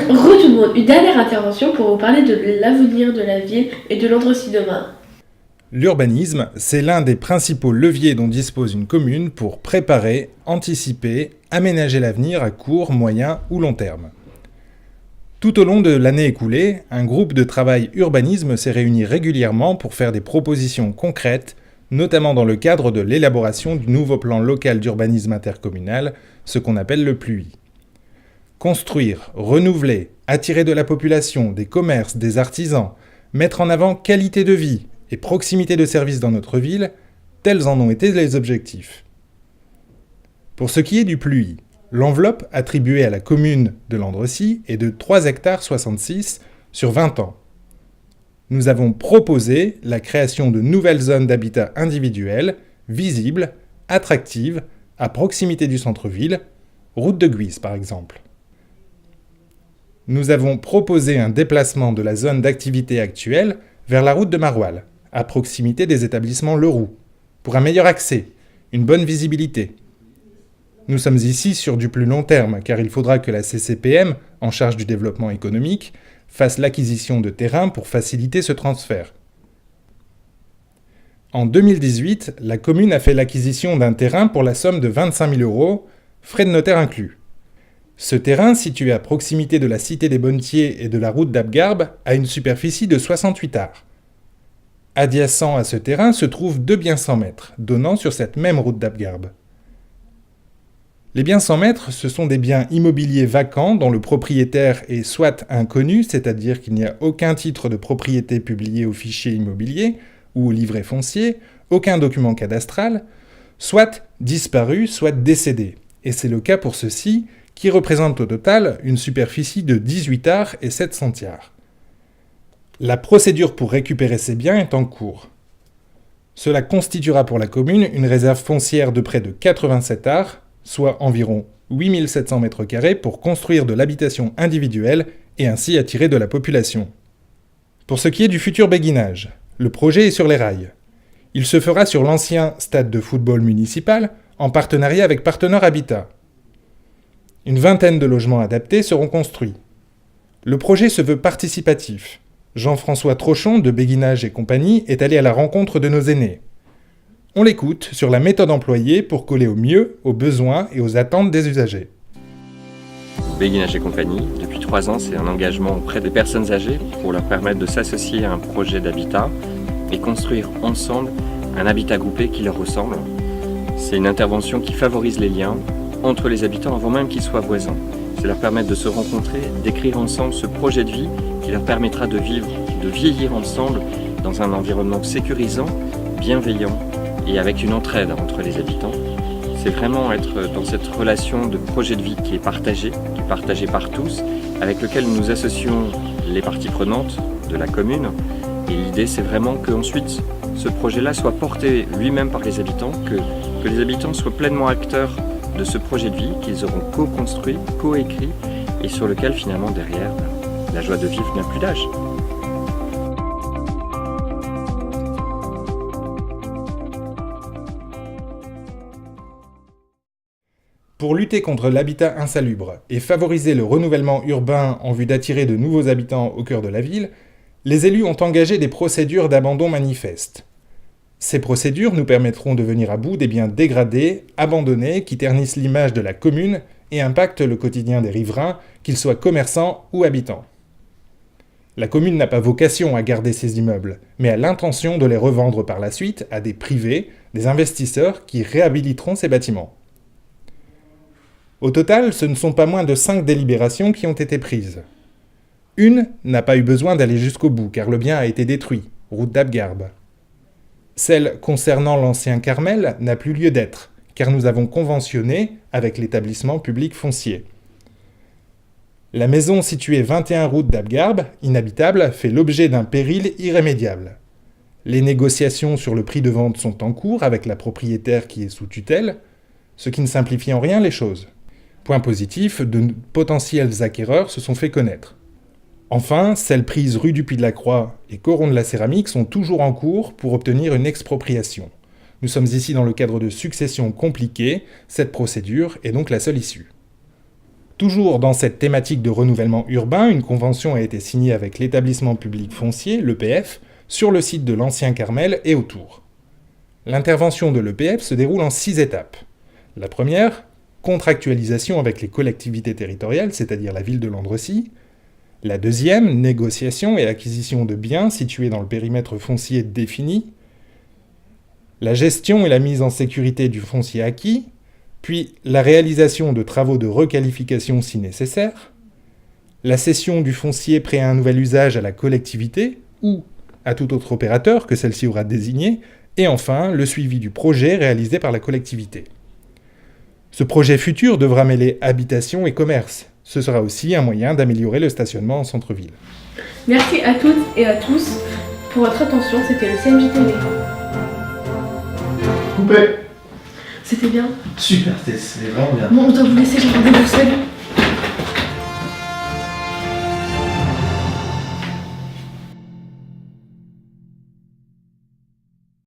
Re tout le monde, une dernière intervention pour vous parler de l'avenir de la ville et de l'Andrecy demain. L'urbanisme, c'est l'un des principaux leviers dont dispose une commune pour préparer, anticiper, aménager l'avenir à court, moyen ou long terme. Tout au long de l'année écoulée, un groupe de travail urbanisme s'est réuni régulièrement pour faire des propositions concrètes, notamment dans le cadre de l'élaboration du nouveau plan local d'urbanisme intercommunal, ce qu'on appelle le PLUI. Construire, renouveler, attirer de la population, des commerces, des artisans, mettre en avant qualité de vie et proximité de services dans notre ville, tels en ont été les objectifs. Pour ce qui est du PLUI, l'enveloppe attribuée à la commune de l'Andrecy est de 3,66 hectares sur 20 ans. Nous avons proposé la création de nouvelles zones d'habitat individuelles, visibles, attractives, à proximité du centre-ville, route de Guise par exemple. Nous avons proposé un déplacement de la zone d'activité actuelle vers la route de Maroilles, à proximité des établissements Leroux, pour un meilleur accès, une bonne visibilité. Nous sommes ici sur du plus long terme, car il faudra que la CCPM, en charge du développement économique, fasse l'acquisition de terrain pour faciliter ce transfert. En 2018, la commune a fait l'acquisition d'un terrain pour la somme de 25 000 €, frais de notaire inclus. Ce terrain, situé à proximité de la Cité des Bonnetiers et de la route d'Abgarbe, a une superficie de 68 arts. Adjacent à ce terrain se trouvent 2 biens 100 mètres, donnant sur cette même route d'Abgarbe. Les biens 100 mètres, ce sont des biens immobiliers vacants dont le propriétaire est soit inconnu, c'est-à-dire qu'il n'y a aucun titre de propriété publié au fichier immobilier ou au livret foncier, aucun document cadastral, soit disparu, soit décédé. Et c'est le cas pour ceux-ci, qui représentent au total une superficie de 18 arts et 7 centiares. La procédure pour récupérer ces biens est en cours. Cela constituera pour la commune une réserve foncière de près de 87 arts, soit environ 8 700 mètres carrés pour construire de l'habitation individuelle et ainsi attirer de la population. Pour ce qui est du futur béguinage, le projet est sur les rails. Il se fera sur l'ancien stade de football municipal en partenariat avec Partenaire Habitat. Une vingtaine de logements adaptés seront construits. Le projet se veut participatif. Jean-François Trochon de Béguinage et compagnie est allé à la rencontre de nos aînés. On l'écoute sur la méthode employée pour coller au mieux aux besoins et aux attentes des usagers. Béguinage et compagnie, depuis 3 ans, c'est un engagement auprès des personnes âgées pour leur permettre de s'associer à un projet d'habitat et construire ensemble un habitat groupé qui leur ressemble. C'est une intervention qui favorise les liens entre les habitants avant même qu'ils soient voisins. C'est leur permettre de se rencontrer, d'écrire ensemble ce projet de vie qui leur permettra de vivre, de vieillir ensemble dans un environnement sécurisant, bienveillant et avec une entraide entre les habitants. C'est vraiment être dans cette relation de projet de vie qui est partagée par tous, avec lequel nous associons les parties prenantes de la commune. Et l'idée, c'est vraiment qu'ensuite, ce projet-là soit porté lui-même par les habitants, que les habitants soient pleinement acteurs de ce projet de vie qu'ils auront co-construit, co-écrit, et sur lequel finalement derrière, la joie de vivre n'a plus d'âge. Pour lutter contre l'habitat insalubre et favoriser le renouvellement urbain en vue d'attirer de nouveaux habitants au cœur de la ville, les élus ont engagé des procédures d'abandon manifeste. Ces procédures nous permettront de venir à bout des biens dégradés, abandonnés, qui ternissent l'image de la commune et impactent le quotidien des riverains, qu'ils soient commerçants ou habitants. La commune n'a pas vocation à garder ces immeubles, mais a l'intention de les revendre par la suite à des privés, des investisseurs qui réhabiliteront ces bâtiments. Au total, ce ne sont pas moins de 5 délibérations qui ont été prises. Une n'a pas eu besoin d'aller jusqu'au bout, car le bien a été détruit, route d'Abgarbe. Celle concernant l'ancien Carmel n'a plus lieu d'être, car nous avons conventionné avec l'établissement public foncier. La maison située 21 route d'Abgarbe, inhabitable, fait l'objet d'un péril irrémédiable. Les négociations sur le prix de vente sont en cours avec la propriétaire qui est sous tutelle, ce qui ne simplifie en rien les choses. Point positif, de potentiels acquéreurs se sont fait connaître. Enfin, celles prises rue du Puy de la Croix et Coron de la Céramique sont toujours en cours pour obtenir une expropriation. Nous sommes ici dans le cadre de successions compliquées, cette procédure est donc la seule issue. Toujours dans cette thématique de renouvellement urbain, une convention a été signée avec l'établissement public foncier, l'EPF, sur le site de l'Ancien Carmel et autour. L'intervention de l'EPF se déroule en 6 étapes. La première, contractualisation avec les collectivités territoriales, c'est-à-dire la ville de Landrecies. La deuxième, négociation et acquisition de biens situés dans le périmètre foncier défini. La gestion et la mise en sécurité du foncier acquis, puis la réalisation de travaux de requalification si nécessaire, la cession du foncier prêt à un nouvel usage à la collectivité ou à tout autre opérateur que celle-ci aura désigné, et enfin le suivi du projet réalisé par la collectivité. Ce projet futur devra mêler habitation et commerce. Ce sera aussi un moyen d'améliorer le stationnement en centre-ville. Merci à toutes et à tous pour votre attention, c'était le CMJ TV. Coupé. C'était bien. Super, c'était vraiment bien. Bon, on doit vous laisser, j'ai rendez-vous seul.